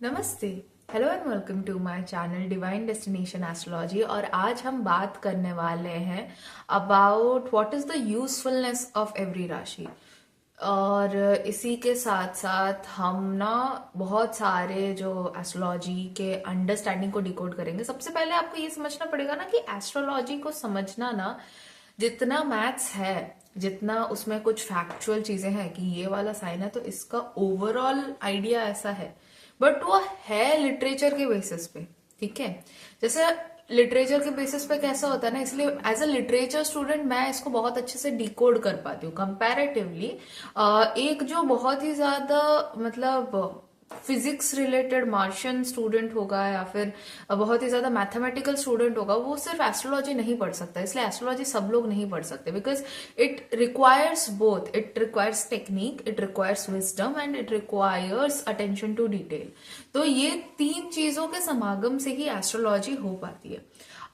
नमस्ते। Hello and welcome to my channel divine destination astrology. और आज हम बात करने वाले हैं about what is the usefulness of every rashi. और इसी के साथ साथ हम ना बहुत सारे जो एस्ट्रोलॉजी के अंडरस्टैंडिंग को डिकोड करेंगे। सबसे पहले आपको ये समझना पड़ेगा ना कि एस्ट्रोलॉजी को समझना ना, जितना मैथ्स है, जितना उसमें कुछ फैक्चुअल चीजें हैं कि ये वाला साइन है तो इसका ओवरऑल आइडिया ऐसा है, बट वो है लिटरेचर के बेसिस पे। ठीक है, जैसे लिटरेचर के बेसिस पे कैसा होता है ना, इसलिए एज अ लिटरेचर स्टूडेंट मैं इसको बहुत अच्छे से डिकोड कर पाती हूँ कंपैरेटिवली। एक जो बहुत ही ज्यादा मतलब फिजिक्स रिलेटेड मार्शियन स्टूडेंट होगा या फिर बहुत ही ज्यादा मैथमेटिकल स्टूडेंट होगा, वो सिर्फ एस्ट्रोलॉजी नहीं पढ़ सकता। इसलिए एस्ट्रोलॉजी सब लोग नहीं पढ़ सकते, because it requires both. It requires technique, it requires wisdom and it requires attention to detail. तो ये तीन चीजों के समागम से ही एस्ट्रोलॉजी हो पाती है।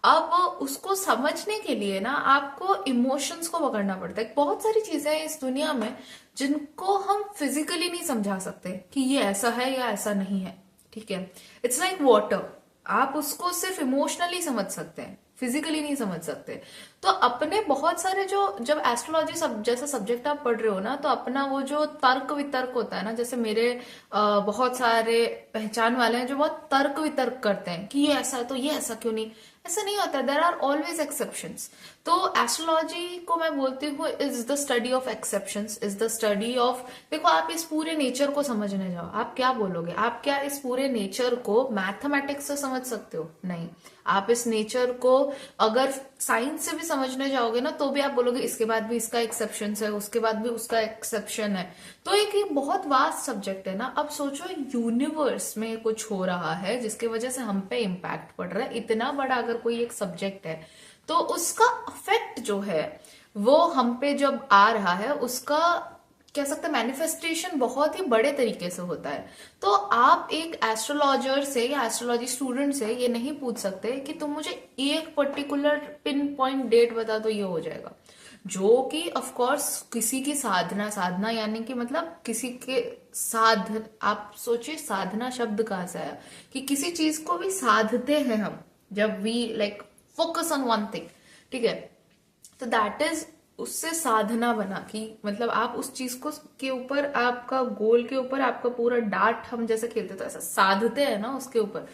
अब उसको समझने के लिए ना आपको इमोशंस को पकड़ना पड़ता है। बहुत सारी चीजें हैं इस दुनिया में जिनको हम फिजिकली नहीं समझा सकते कि ये ऐसा है या ऐसा नहीं है। ठीक है, इट्स लाइक वाटर। आप उसको सिर्फ इमोशनली समझ सकते हैं, फिजिकली नहीं समझ सकते। तो अपने बहुत सारे जो, जब एस्ट्रोलॉजी जैसा सब्जेक्ट आप पढ़ रहे हो ना, तो अपना वो जो तर्क वितर्क होता है ना, जैसे मेरे बहुत सारे पहचान वाले हैं जो बहुत तर्क वितर्क करते हैं कि ये ऐसा है तो ये ऐसा क्यों नहीं। ऐसा नहीं होता, देर आर ऑलवेज एक्सेप्शंस। तो एस्ट्रोलॉजी को मैं बोलती हूँ is the study of exceptions, is the study of, देखो आप इस पूरे नेचर को समझने जाओ, आप क्या बोलोगे? आप क्या इस पूरे नेचर को मैथमेटिक्स से समझ सकते हो? नहीं। आप इस नेचर को अगर साइंस से भी समझने जाओगे ना, तो भी आप बोलोगे इसके बाद भी इसका एक्सेप्शन है, उसके बाद भी उसका एक्सेप्शन है। तो एक ये बहुत वास्ट सब्जेक्ट है ना। अब सोचो यूनिवर्स में कुछ हो रहा है जिसकी वजह से हम पे इम्पैक्ट पड़ रहा है। इतना बड़ा अगर कोई एक सब्जेक्ट है तो उसका इफेक्ट जो है वो हम पे जब आ रहा है, उसका कह सकते हैं मैनिफेस्टेशन बहुत ही बड़े तरीके से होता है। तो आप एक एस्ट्रोलॉजर से या एस्ट्रोलॉजी स्टूडेंट से ये नहीं पूछ सकते कि तुम मुझे एक पर्टिकुलर पिन पॉइंट डेट बता दो, ये हो जाएगा। जो कि ऑफ कोर्स किसी की साधना, साधना यानी कि मतलब किसी के आप सोचिए साधना शब्द कहाँ से आया, कि किसी चीज को भी साधते हैं हम जब we like focus on one thing. ठीक है, तो दैट इज, उससे साधना बना कि मतलब आप उस चीज को के ऊपर, आपका गोल के ऊपर आपका पूरा डार्ट हम जैसे खेलते तो ऐसा साधते हैं ना उसके ऊपर।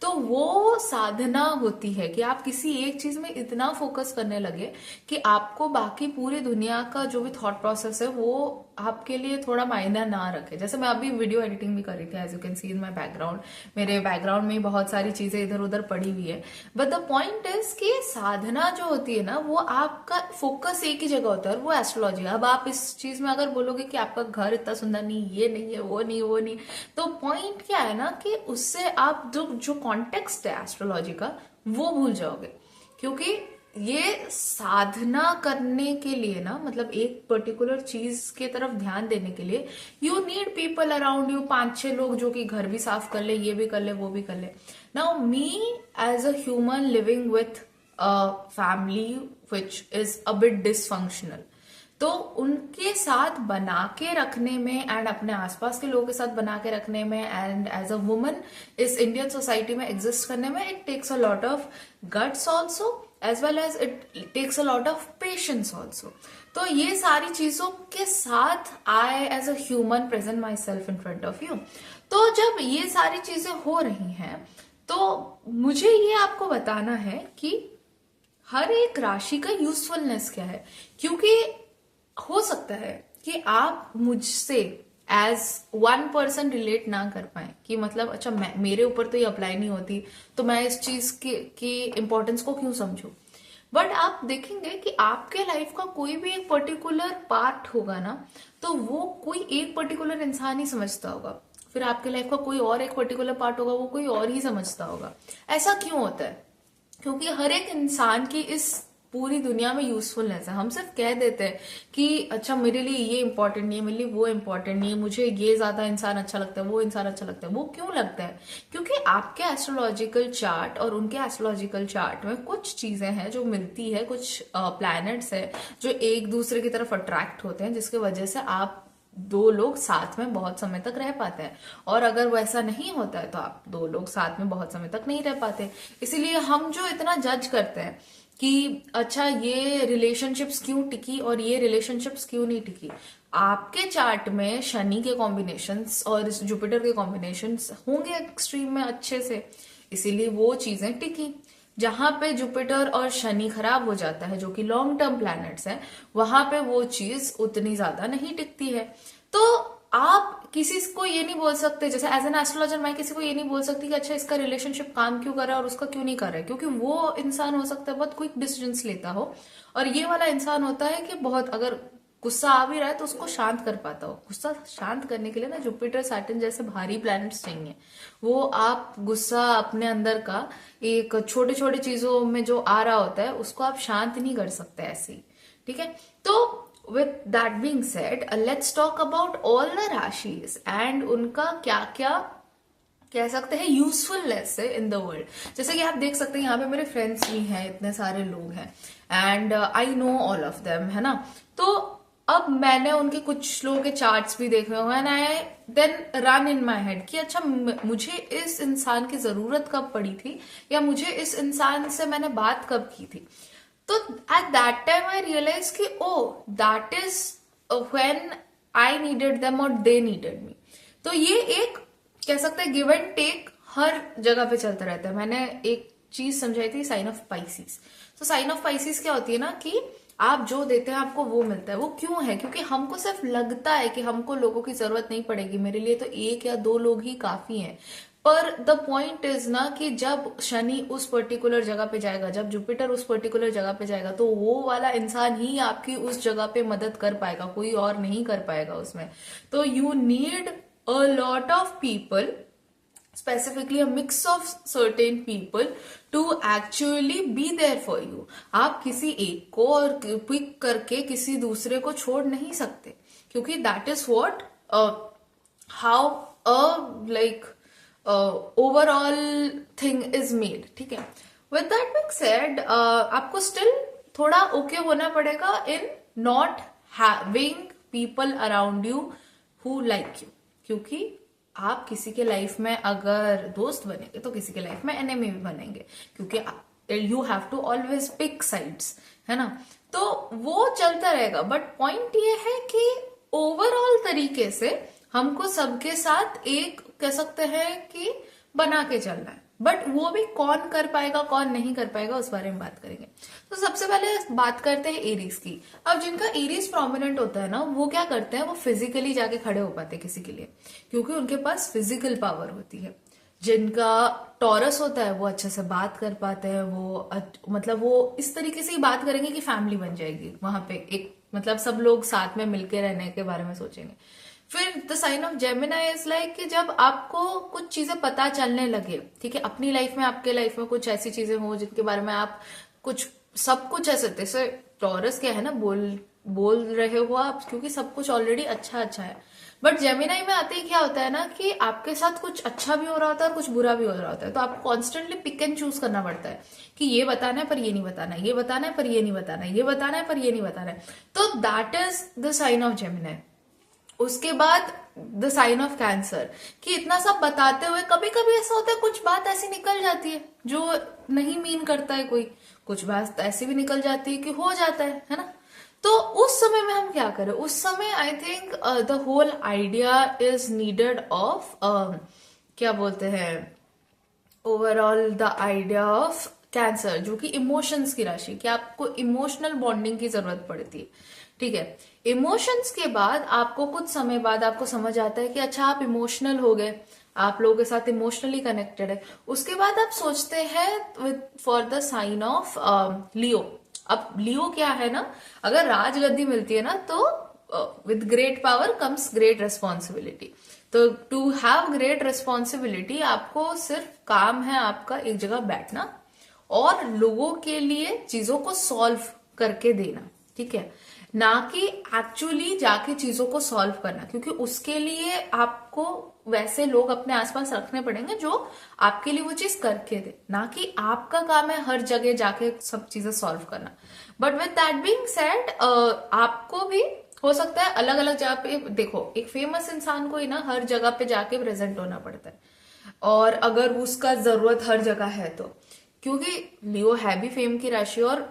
तो वो साधना होती है कि आप किसी एक चीज में इतना फोकस करने लगे कि आपको बाकी पूरी दुनिया का जो भी थॉट प्रोसेस है वो आपके लिए थोड़ा मायना ना रखे। जैसे मैं अभी वीडियो एडिटिंग भी कर रही थी, as you can see in my background, मेरे बैकग्राउंड में बहुत सारी चीजें इधर उधर पड़ी हुई है। बट द पॉइंट इज कि साधना जो होती है ना, वो आपका फोकस एक ही जगह होता है, और वो एस्ट्रोलॉजी। अब आप इस चीज में अगर बोलोगे कि आपका घर इतना सुंदर नहीं, ये नहीं है, वो नहीं, वो नहीं, तो पॉइंट क्या है ना कि उससे आप जो जो कॉन्टेक्स्ट है एस्ट्रोलॉजी का वो भूल जाओगे। क्योंकि ये साधना करने के लिए ना, मतलब एक पर्टिकुलर चीज के तरफ ध्यान देने के लिए you need people around you, 5-6 लोग जो कि घर भी साफ कर ले, ये भी कर ले, वो भी कर ले। Now me as a human living with family which is a bit dysfunctional, तो उनके साथ बना के रखने में एंड अपने आसपास के लोगों के साथ बना के रखने में एंड एज अ वुमन इस इंडियन सोसाइटी में एग्जिस्ट करने में, it takes a lot of guts also as well as it takes a lot of patience also. तो ये सारी चीजों के साथ I as a human present myself in front of you. तो जब ये सारी चीजें हो रही हैं तो मुझे ये आपको बताना है कि हर एक राशि का यूजफुलनेस क्या है। क्योंकि हो सकता है कि आप मुझसे एज वन पर्सन रिलेट ना कर पाए कि मतलब अच्छा मेरे ऊपर तो ये अप्लाई नहीं होती, तो मैं इस चीज की इंपॉर्टेंस को क्यों समझूं। बट आप देखेंगे कि आपके लाइफ का कोई भी एक पर्टिकुलर पार्ट होगा ना, तो वो कोई एक पर्टिकुलर इंसान ही समझता होगा। फिर आपके लाइफ का कोई और एक पर्टिकुलर पार्ट होगा, वो कोई और ही समझता होगा। ऐसा क्यों होता है? क्योंकि हर एक इंसान की इस पूरी दुनिया में यूजफुलनेस है। हम सिर्फ कह देते हैं कि अच्छा मेरे लिए ये इंपॉर्टेंट नहीं है, मेरे लिए वो इंपॉर्टेंट नहीं है, मुझे ये ज्यादा इंसान अच्छा लगता है, वो इंसान अच्छा लगता है। वो क्यों लगता है? क्योंकि आपके एस्ट्रोलॉजिकल चार्ट और उनके एस्ट्रोलॉजिकल चार्ट में कुछ चीजें हैं जो मिलती है, कुछ प्लैनेट्स है जो एक दूसरे की तरफ अट्रैक्ट होते हैं, जिसकी वजह से आप दो लोग साथ में बहुत समय तक रह पाते हैं, और अगर वो ऐसा नहीं होता है तो आप दो लोग साथ में बहुत समय तक नहीं रह पाते। इसीलिए हम जो इतना जज करते हैं कि अच्छा ये रिलेशनशिप्स क्यों टिकी और ये रिलेशनशिप्स क्यों नहीं टिकी, आपके चार्ट में शनि के कॉम्बिनेशंस और जुपिटर के कॉम्बिनेशंस होंगे एक्सट्रीम में अच्छे से, इसीलिए वो चीजें टिकी। जहां पे जुपिटर और शनि खराब हो जाता है, जो कि लॉन्ग टर्म प्लैनेट्स हैं, वहां पे वो चीज उतनी ज्यादा नहीं टिकती है। तो आप किसी को ये नहीं बोल सकते, जैसे एज एन एस्ट्रोलॉजर मैं किसी को ये नहीं बोल सकती कि अच्छा इसका रिलेशनशिप काम क्यों कर रहा है और उसका क्यों नहीं कर रहा है, क्योंकि वो इंसान हो सकता है बहुत क्विक डिसीजंस लेता हो, और ये वाला इंसान होता है कि बहुत अगर गुस्सा आ भी रहा है तो उसको शांत कर पाता हो। गुस्सा शांत करने के लिए ना जुपिटर सैटर्न जैसे भारी प्लैनेट्स चाहिए। वो आप गुस्सा अपने अंदर का एक छोटे छोटे चीजों में जो आ रहा होता है उसको आप शांत नहीं कर सकते ऐसे ही, ठीक है। तो with that being said, let's talk about all the rashis and उनका क्या क्या कह सकते हैं यूजफुलनेस है इन द वर्ल्ड। जैसे कि आप देख सकते हैं यहाँ पे मेरे फ्रेंड्स भी हैं, इतने सारे लोग हैं, and I know all of them, है ना। तो अब मैंने उनके कुछ लोगों के चार्ट्स भी देखे हुए हैं, and I then run in my head कि अच्छा मुझे इस इंसान की जरूरत कब पड़ी थी, या मुझे इस इंसान से मैंने बात कब की थी। तो at that time I realize कि oh that is when I needed them और दे नीडेड मी। तो ये एक कह सकते हैं गिव एंड टेक हर जगह पे चलता रहता है। मैंने एक चीज समझाई थी, साइन ऑफ पाइसिस। तो साइन ऑफ पाइसिस क्या होती है ना कि आप जो देते हैं आपको वो मिलता है। वो क्यों है? क्योंकि हमको सिर्फ लगता है कि हमको लोगों की जरूरत नहीं पड़ेगी, मेरे लिए तो एक या दो लोग ही काफी हैं। पर द पॉइंट इज ना कि जब शनि उस पर्टिकुलर जगह पे जाएगा, जब जुपिटर उस पर्टिकुलर जगह पे जाएगा, तो वो वाला इंसान ही आपकी उस जगह पे मदद कर पाएगा, कोई और नहीं कर पाएगा उसमें। तो you need a lot of people, specifically a mix of certain people to actually be there for you। आप किसी एक को और पिक करके किसी दूसरे को छोड़ नहीं सकते, क्योंकि that is what how a like overall thing is made, ठीक है। with that being said, आपको still थोड़ा okay होना पड़ेगा in not having people around you who like you, क्योंकि आप किसी के लाइफ में अगर दोस्त बनेंगे तो किसी के लाइफ में एनिमी भी बनेंगे, क्योंकि you have to always pick sides, है ना। तो वो चलता रहेगा, बट पॉइंट ये है कि ओवरऑल तरीके से हमको सबके साथ एक कह सकते हैं कि बना के चलना है, बट वो भी कौन कर पाएगा कौन नहीं कर पाएगा उस बारे में बात करेंगे। तो सबसे पहले बात करते हैं एरीज की। अब जिनका एरीज प्रोमिनेंट होता है ना, वो क्या करते हैं, वो फिजिकली जाके खड़े हो पाते हैं किसी के लिए, क्योंकि उनके पास फिजिकल पावर होती है। जिनका टॉरस होता है वो अच्छे से बात कर पाते हैं, वो मतलब वो इस तरीके से ही बात करेंगे कि फैमिली बन जाएगी वहां पे, एक मतलब सब लोग साथ में मिलके रहने के बारे में सोचेंगे। फिर the sign of Gemini is like कि जब आपको कुछ चीजें पता चलने लगे, ठीक है, अपनी लाइफ में, आपके लाइफ में कुछ ऐसी चीजें हो जिनके बारे में आप कुछ सब कुछ ऐसे, जैसे टॉरस क्या है ना, बोल रहे हो आप, क्योंकि सब कुछ ऑलरेडी अच्छा अच्छा है। बट जेमिनी में आते ही क्या होता है ना कि आपके साथ कुछ अच्छा भी हो रहा होता है और कुछ बुरा भी हो रहा होता है, तो आपको कॉन्स्टेंटली पिक एंड चूज करना पड़ता है कि ये बताना है पर ये नहीं बताना है, ये बताना है पर ये नहीं बताना है, ये बताना है पर ये नहीं बताना है। तो that is the sign of Gemini. उसके बाद द साइन ऑफ कैंसर, कि इतना सब बताते हुए कभी कभी ऐसा होता है कुछ बात ऐसी निकल जाती है जो नहीं मीन करता है कोई, कुछ बात ऐसी भी निकल जाती है कि हो जाता है ना। तो उस समय में हम क्या करें? उस समय I think the whole idea is needed of क्या बोलते हैं, overall the idea of Cancer, जो कि इमोशंस की राशि, कि आपको इमोशनल बॉन्डिंग की जरूरत पड़ती है, ठीक है। इमोशंस के बाद आपको कुछ समय बाद आपको समझ आता है कि अच्छा आप इमोशनल हो गए, आप लोगों के साथ इमोशनली कनेक्टेड है। उसके बाद आप सोचते हैं फॉर द साइन ऑफ लियो। अब लियो क्या है ना, अगर राजगद्दी मिलती है ना तो with great power comes great responsibility. तो टू हैव ग्रेट रेस्पॉन्सिबिलिटी, आपको सिर्फ काम है आपका एक जगह बैठना और लोगों के लिए चीजों को सॉल्व करके देना, ठीक है, ना कि एक्चुअली जाके चीजों को सॉल्व करना, क्योंकि उसके लिए आपको वैसे लोग अपने आसपास रखने पड़ेंगे जो आपके लिए वो चीज करके दे, ना कि आपका काम है हर जगह जाके सब चीजें सॉल्व करना। But with that being said, आपको भी हो सकता है अलग अलग जगह पे, देखो एक फेमस इंसान को ही ना हर जगह पे जाके प्रेजेंट होना पड़ता है, और अगर उसका जरूरत हर जगह है तो, क्योंकि लियो है भी फेम की राशि, और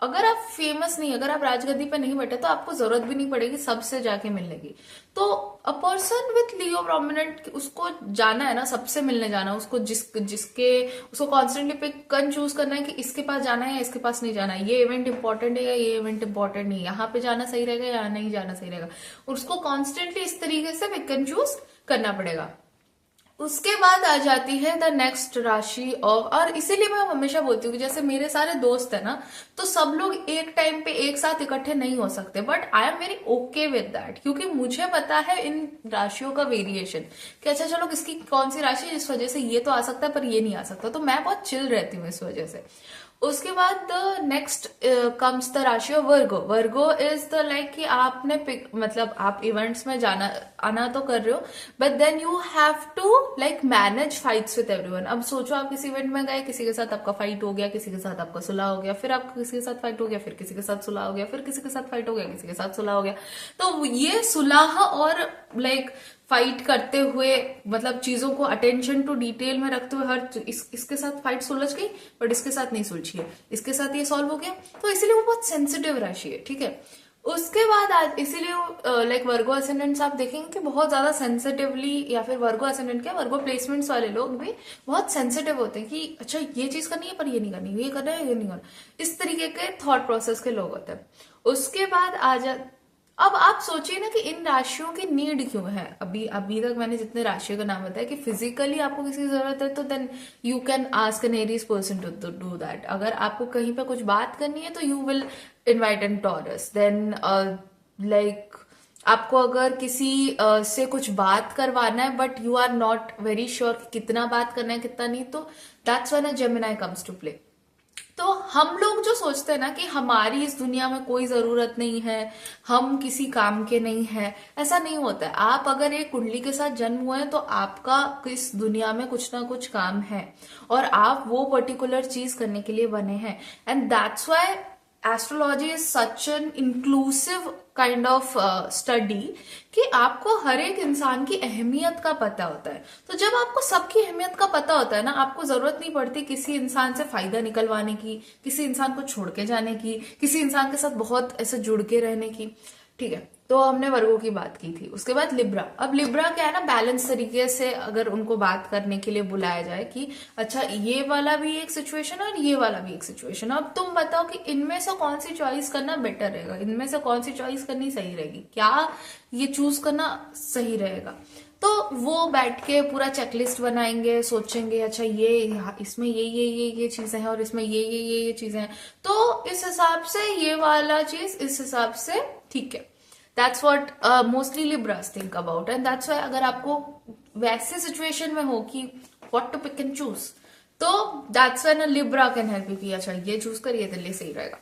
अगर आप फेमस नहीं, अगर आप राजगद्दी पे नहीं बैठे तो आपको जरूरत भी नहीं पड़ेगी सबसे जाके मिलने की। तो a person with Leo prominent, उसको जाना है ना, सबसे मिलने जाना, उसको जिसके उसको कॉन्स्टेंटली पिक कन चूज करना है कि इसके पास जाना है या इसके पास नहीं जाना है, ये इवेंट इंपॉर्टेंट है या ये इवेंट इंपॉर्टेंट नहीं है, यहाँ पे जाना सही रहेगा या नहीं जाना सही रहेगा, उसको कॉन्स्टेंटली इस तरीके से पिक एंड चूज करना पड़ेगा। उसके बाद आ जाती है द नेक्स्ट राशि ऑफ, और इसीलिए मैं हमेशा बोलती हूँ कि जैसे मेरे सारे दोस्त है ना, तो सब लोग एक टाइम पे एक साथ इकट्ठे नहीं हो सकते, but I am very okay with that, क्योंकि मुझे पता है इन राशियों का वेरिएशन, कि अच्छा चलो किसकी कौन सी राशि है, इस वजह से ये तो आ सकता है पर ये नहीं आ सकता, तो मैं बहुत चिल रहती हूँ इस वजह से। उसके बाद द नेक्स्ट कम्स द राशि of Virgo. Virgo is the like कि आपने पिक, मतलब आप इवेंट्स में जाना आना तो कर रहे हो, but then you have to like manage fights with everyone. अब सोचो आप किसी इवेंट में गए, किसी के साथ आपका फाइट हो गया, किसी के साथ आपका सुलह हो गया, फिर आपका किसी के साथ फाइट हो गया, फिर किसी के साथ सुलह हो गया, फिर किसी के साथ फाइट हो गया, किसी के साथ सुलह हो गया। तो ये सुलह और लाइक फाइट करते हुए, मतलब चीजों को अटेंशन टू डिटेल में रखते हुए, हर इसके साथ फाइट सुलझ गई बट इसके साथ नहीं सुलझी है, इसके साथ ये सॉल्व हो गया, तो इसीलिए वो बहुत सेंसिटिव राशि है, ठीक है। उसके बाद आज इसीलिए लाइक वर्गो असेंडेंट्स आप देखेंगे कि बहुत ज्यादा सेंसिटिवली, या फिर वर्गो असेंडेंट क्या, वर्गो प्लेसमेंट्स वाले लोग भी बहुत सेंसिटिव होते हैं कि अच्छा ये चीज करनी है पर ये नहीं करनी, ये करना है ये नहीं करना, इस तरीके के थॉट प्रोसेस के लोग होते हैं। उसके बाद आ जा, अब आप सोचिए ना कि इन राशियों की नीड क्यों है। अभी अभी तक मैंने जितने राशियों का नाम बताया कि फिजिकली आपको किसी की जरूरत है, तो then you can ask an Aries person to do that. अगर आपको कहीं पे कुछ बात करनी है तो you will invite an Taurus. Then like आपको अगर किसी से कुछ बात करवाना है but you are not very sure कितना बात करना है कितना नहीं, तो that's when a Gemini comes to play. तो हम लोग जो सोचते हैं ना कि हमारी इस दुनिया में कोई जरूरत नहीं है, हम किसी काम के नहीं है, ऐसा नहीं होता है। आप अगर एक कुंडली के साथ जन्म हुए हैं तो आपका इस दुनिया में कुछ ना कुछ काम है, और आप वो पर्टिकुलर चीज करने के लिए बने हैं। And that's why astrology is such an inclusive kind of study, कि आपको हर एक इंसान की अहमियत का पता होता है। तो जब आपको सबकी अहमियत का पता होता है ना, आपको जरूरत नहीं पड़ती किसी इंसान से फायदा निकलवाने की, किसी इंसान को छोड़ के जाने की, किसी इंसान के साथ बहुत ऐसे जुड़ के रहने की, ठीक है। तो हमने वर्गों की बात की थी। उसके बाद लिब्रा। अब लिब्रा क्या है ना, बैलेंस तरीके से अगर उनको बात करने के लिए बुलाया जाए कि अच्छा ये वाला भी एक सिचुएशन और ये वाला भी एक सिचुएशन, अब तुम बताओ कि इनमें से कौन सी चॉइस करना बेटर रहेगा, इनमें से कौन सी चॉइस करनी सही रहेगी, क्या ये चूज करना सही रहेगा। तो वो बैठ के पूरा चेकलिस्ट बनाएंगे, सोचेंगे अच्छा ये इसमें ये चीजें हैं और इसमें ये चीजें हैं, तो इस हिसाब से ये वाला चीज इस हिसाब से ठीक है। That's what mostly Libras think about, and that's why अगर आपको वैसे सिचुएशन में हो कि what to pick and choose, तो that's when a Libra can help you कि अच्छा ये चूज करिए तो ये सही रहेगा।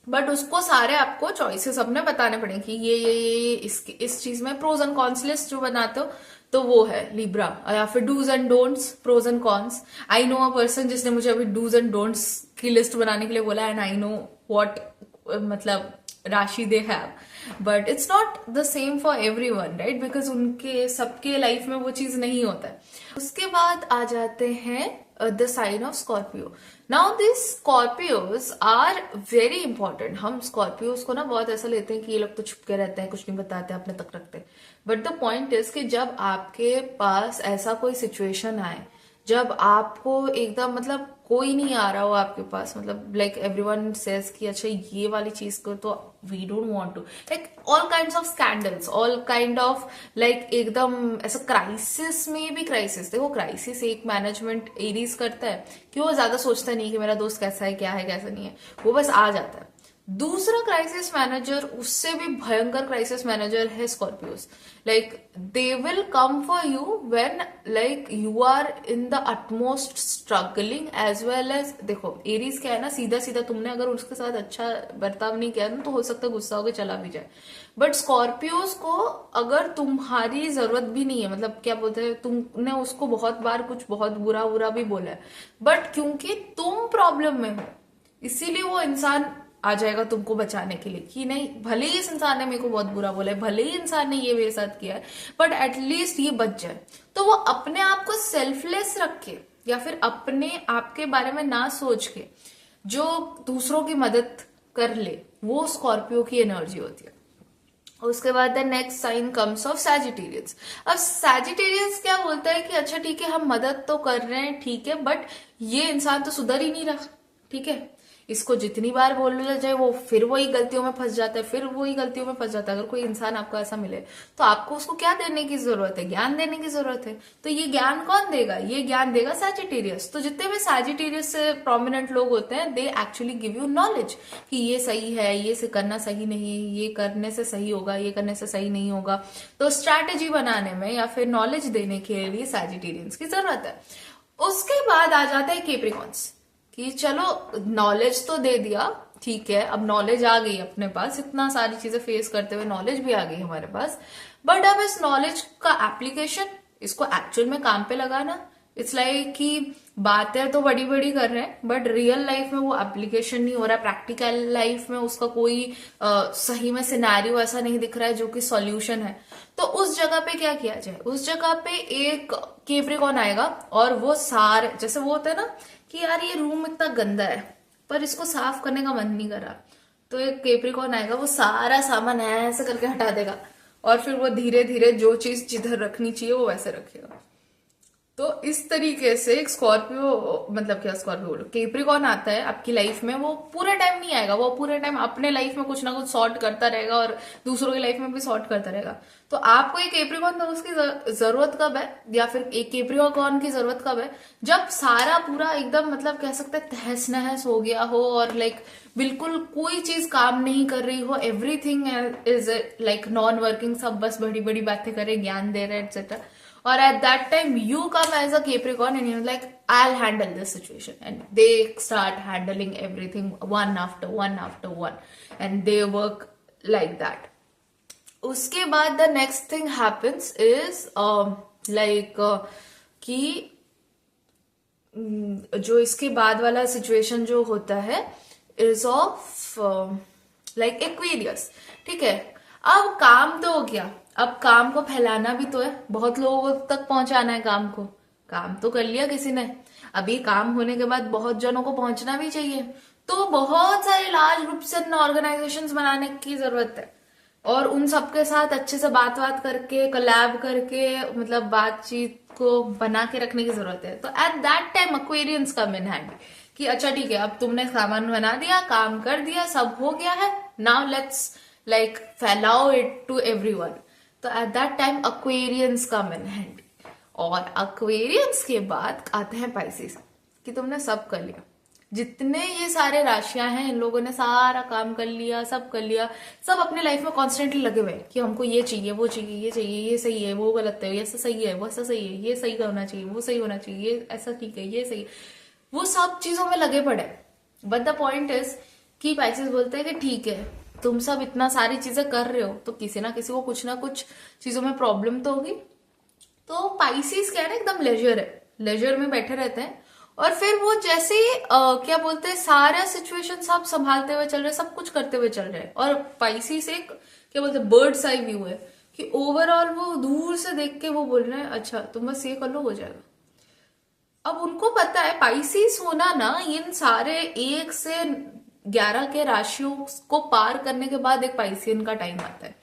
बट उसको सारे आपको चॉइसेस अपने बताने पड़ेंगे कि ये इस चीज में प्रोज एंड कॉन्स लिस्ट जो बनाते हो, तो वो है लिब्रा। या फिर dos and don'ts, pros and cons. I know a person जिसने मुझे अभी डूज एंड डोंट्स की लिस्ट बनाने के लिए बोला, एंड आई नो व्हाट मतलब राशि they have, but it's not the same for everyone, right, because उनके सबके लाइफ में वो चीज नहीं होता है। उसके बाद आ जाते हैं the sign of Scorpio. Now this Scorpios are very important. हम स्कॉर्पियोज को ना बहुत ऐसा लेते हैं कि ये लोग तो छुपके रहते हैं, कुछ नहीं बताते, अपने तक रखते हैं, बट द पॉइंट इज कि जब आपके पास ऐसा कोई सिचुएशन आए, जब आपको एकदम मतलब कोई नहीं आ रहा हो आपके पास, मतलब लाइक एवरीवन सेज कि अच्छा ये वाली चीज को तो we don't want to, like all kinds of scandals, all kind of like एकदम ऐसा क्राइसिस में भी क्राइसिस। देखो क्राइसिस एक मैनेजमेंट एरीज करता है कि वो ज्यादा सोचता नहीं कि मेरा दोस्त कैसा है, क्या है, कैसा नहीं है, वो बस आ जाता है। दूसरा क्राइसिस मैनेजर, उससे भी भयंकर क्राइसिस मैनेजर है Scorpios. Like they will come for you when like you are in the utmost struggling as well as, देखो एरीज क्या है ना, सीधा सीधा तुमने अगर उसके साथ अच्छा बर्ताव नहीं किया तो हो सकता है गुस्सा होकर चला भी जाए। बट स्कॉर्पियोस को अगर तुम्हारी जरूरत भी नहीं है, मतलब क्या बोलते हैं, तुमने उसको बहुत बार कुछ बहुत बुरा बुरा भी बोला है, बट क्योंकि तुम प्रॉब्लम में हो इसीलिए वो इंसान आ जाएगा तुमको बचाने के लिए कि नहीं, भले ही इस इंसान ने मेरे को बहुत बुरा बोला है, भले ही इंसान ने ये मेरे साथ किया है, बट एटलीस्ट ये बच जाए। तो वो अपने आप को सेल्फलेस रख के या फिर अपने आप के बारे में ना सोच के जो दूसरों की मदद कर ले, वो स्कॉर्पियो की एनर्जी होती है। उसके बाद the next sign comes of Sagittarians. अब सैजिटेरियंस क्या बोलता है कि अच्छा ठीक है, हम मदद तो कर रहे हैं, ठीक है, बट ये इंसान तो सुधर ही नहीं रहा, ठीक है, इसको जितनी बार बोल लिया जाए वो फिर वही गलतियों में फंस जाता है, फिर वही गलतियों में फंस जाता है। अगर कोई इंसान आपको ऐसा मिले तो आपको उसको क्या देने की जरूरत है? ज्ञान देने की जरूरत है। तो ये ज्ञान कौन देगा? ये ज्ञान देगा सैजिटेरियस। तो जितने भी सैजिटेरियस से प्रोमिनेंट लोग होते हैं, they actually give you knowledge कि ये सही है, ये से करना सही नहीं है, ये करने से सही होगा, ये करने से सही नहीं होगा। तो स्ट्रैटेजी बनाने में या फिर नॉलेज देने के लिए सैजिटेरियंस की जरूरत है। उसके बाद आ जाता है कैप्रिकॉन्स कि चलो नॉलेज तो दे दिया, ठीक है, अब नॉलेज आ गई अपने पास, इतना सारी चीजें फेस करते हुए नॉलेज भी आ गई हमारे पास, बट अब इस नॉलेज का एप्लीकेशन, इसको एक्चुअल में काम पे लगाना, इट्स लाइक कि बातें तो बड़ी बड़ी कर रहे हैं बट रियल लाइफ में वो एप्लीकेशन नहीं हो रहा, प्रैक्टिकल लाइफ में उसका कोई सही में सिनेरियो ऐसा नहीं दिख रहा है जो कि सॉल्यूशन है। तो उस जगह पे क्या किया जाए? उस जगह पे एक कैप्रिकॉर्न आएगा और वो सारे, जैसे वो होता है ना कि यार ये रूम इतना गंदा है पर इसको साफ करने का मन नहीं कर रहा, तो एक कैप्रिकॉर्न आएगा, वो सारा सामान ऐसे करके हटा देगा और फिर वो धीरे धीरे जो चीज जिधर रखनी चाहिए वो वैसे रखेगा। तो इस तरीके से एक स्कॉर्पियो, मतलब क्या स्कॉर्पियो बोलो, कैप्रिकॉर्न आता है आपकी लाइफ में। वो पूरे टाइम नहीं आएगा, वो पूरे टाइम अपने लाइफ में कुछ ना कुछ सॉर्ट करता रहेगा और दूसरों की लाइफ में भी सॉर्ट करता रहेगा। तो आपको एक कैप्रिकॉर्न दोस्त की जरूरत कब है, या फिर एक कैप्रिकॉर्न की जरूरत कब है? जब सारा पूरा एकदम, मतलब कह सकते हैं तहस नहस हो गया हो और लाइक बिल्कुल कोई चीज काम नहीं कर रही हो, everything is like non working, सब बस बड़ी बड़ी बातें कर रहे, ज्ञान दे रहे etcetera. Or at that time you come as a Capricorn and you're like, I'll handle this situation, and they start handling everything one after one after one, and they work like that. उसके बाद the next thing happens is कि जो इसके बाद वाला situation जो होता है is of like Aquarius, ठीक है। अब काम तो हो गया, अब काम को फैलाना भी तो है, बहुत लोगों तक पहुंचाना है काम को। काम तो कर लिया किसी ने, अभी काम होने के बाद बहुत जनों को पहुंचना भी चाहिए, तो बहुत सारे लार्ज ग्रुप्स एंड ऑर्गेनाइजेशंस बनाने की जरूरत है और उन सबके साथ अच्छे से बात करके, कोलैब करके, मतलब बातचीत को बना के रखने की जरूरत है। तो at that time Aquarians come in hand कि अच्छा ठीक है, अब तुमने सामान बना दिया, काम कर दिया, सब हो गया है, now let's like allow it to everyone। तो at that time Aquarians come in handy। और Aquarians के बाद आते हैं Pisces कि तुमने सब कर लिया, जितने ये सारे राशियां हैं इन लोगों ने सारा काम कर लिया, सब कर लिया, सब अपने लाइफ में कॉन्स्टेंटली लगे हुए कि हमको ये चाहिए, वो चाहिए, ये चाहिए, ये सही है, वो गलत है, ये ऐसा सही है, वो ऐसा सही है, ये सही होना चाहिए, वो सही होना चाहिए, ये ऐसा ठीक है, ये सही है, वो सब चीजों में लगे पड़े। बट द पॉइंट इज कि Pisces बोलते हैं कि ठीक है, तुम सब इतना सारी चीजें कर रहे हो तो किसी ना किसी को कुछ ना कुछ चीजों में प्रॉब्लम तो होगी। तो पाइसेस क्या है ना, एकदम लेजर है, लेजर में बैठे रहते हैं और फिर वो जैसे क्या बोलते हैं, सारा सिचुएशन सब संभालते हुए चल रहे, सब कुछ करते हुए चल रहे हैं। और पाइसेस एक क्या बोलते हैं, बर्ड्स आई व्यू है कि ओवरऑल वो दूर से देख के वो बोल रहे हैं अच्छा तुम बस ये कर लो, हो जाएगा। अब उनको पता है पाइसेस होना ना, इन सारे 1 से 11 के राशियों को पार करने के बाद एक पाइसियन का टाइम आता है,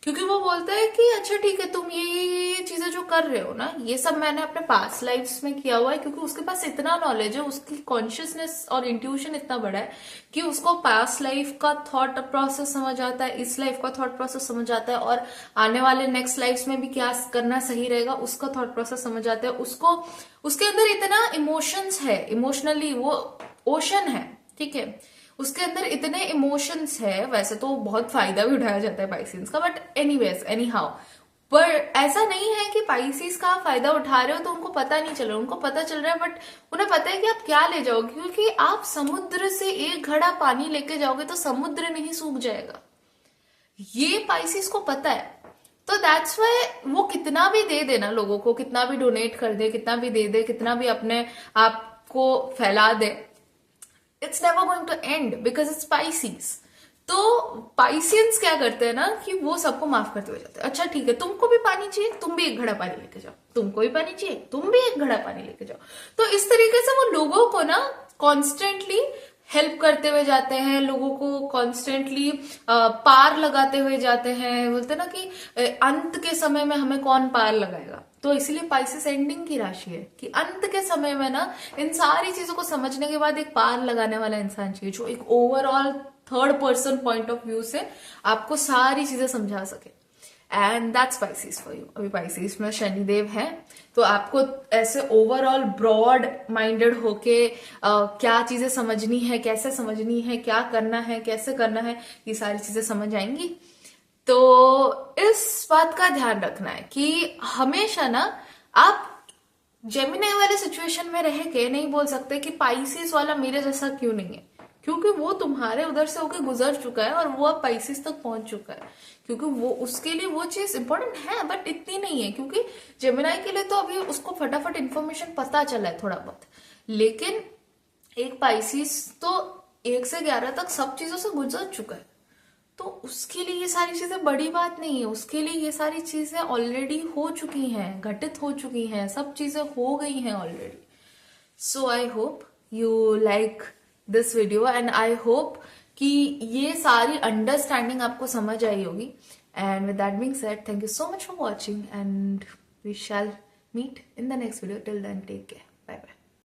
क्योंकि वो बोलता है कि अच्छा ठीक है, तुम ये चीजें जो कर रहे हो ना, ये सब मैंने अपने पास्ट लाइफ्स में किया हुआ है, क्योंकि उसके पास इतना नॉलेज है, उसकी कॉन्शियसनेस और इंट्यूशन इतना बड़ा है कि उसको पास्ट लाइफ का थॉट प्रोसेस समझ आता है, इस लाइफ का थॉट प्रोसेस समझ आता है, और आने वाले नेक्स्ट लाइफ में भी क्या करना सही रहेगा उसका थॉट प्रोसेस समझ आता है। उसको उसके अंदर इतना इमोशंस है, इमोशनली वो ओशन है, ठीक है, उसके अंदर इतने इमोशंस है। वैसे तो बहुत फायदा भी उठाया जाता है पाइसेस का, बट एनीवेज एनी हाउ, पर ऐसा नहीं है कि पाइसेस का फायदा उठा रहे हो तो उनको पता नहीं चल रहा, उनको पता चल रहा है, बट उन्हें पता है कि आप क्या ले जाओगे, क्योंकि आप समुद्र से एक घड़ा पानी लेके जाओगे तो समुद्र नहीं सूख जाएगा, ये पाइसेस को पता है। तो दैट्स वाई वो कितना भी दे देना लोगों को, कितना भी डोनेट कर दे, कितना भी दे दे, कितना भी अपने आप को फैला दे, it's never going to end because it's Pisces. तो पाइसियंस क्या करते हैं ना कि वो सबको माफ करते हुए जाते हैं। अच्छा ठीक है, तुमको भी पानी चाहिए, तुम भी एक घड़ा पानी लेके जाओ, तुमको भी पानी चाहिए, तुम भी एक घड़ा पानी लेके जाओ। तो इस तरीके से वो लोगों को ना कॉन्स्टेंटली हेल्प करते हुए जाते हैं, लोगों को कॉन्स्टेंटली पार लगाते हुए जाते हैं। बोलते ना कि अंत के समय में हमें कौन पार लगाएगा। तो इसलिए पाइसेस एंडिंग की राशि है कि अंत के समय में ना इन सारी चीजों को समझने के बाद एक पार लगाने वाला इंसान चाहिए, जो एक overall third person point of view से आपको सारी चीजें समझा सके। And that's species for you. अभी स्पाइसीज में शनिदेव है, तो आपको ऐसे ओवरऑल ब्रॉड माइंडेड होके क्या चीजें समझनी है, कैसे समझनी है, क्या करना है, कैसे करना है, ये सारी चीजें समझ आएंगी। तो इस बात का ध्यान रखना है कि हमेशा ना आप जेमिनी वाले सिचुएशन में रह के नहीं बोल सकते कि पाइसिस वाला मेरे जैसा क्यों नहीं है, क्योंकि वो तुम्हारे उधर से होके गुजर चुका है और वो अब पाइसिस तक पहुंच चुका है। क्योंकि वो उसके लिए वो चीज इंपॉर्टेंट है बट इतनी नहीं है, क्योंकि जेमिनी के लिए तो अभी उसको फटाफट इन्फॉर्मेशन पता चला है थोड़ा बहुत, लेकिन एक पाइसिस तो 1 से 11 तक सब चीजों से गुजर चुका है। तो उसके लिए ये सारी चीजें बड़ी बात नहीं है, उसके लिए ये सारी चीजें ऑलरेडी हो चुकी हैं, घटित हो चुकी हैं, सब चीजें हो गई हैं already. So I hope you like this video and I hope कि ये सारी अंडरस्टैंडिंग आपको समझ आई होगी। And with that being said, thank you so much for watching and we shall meet in the next video. Till then take care, bye bye.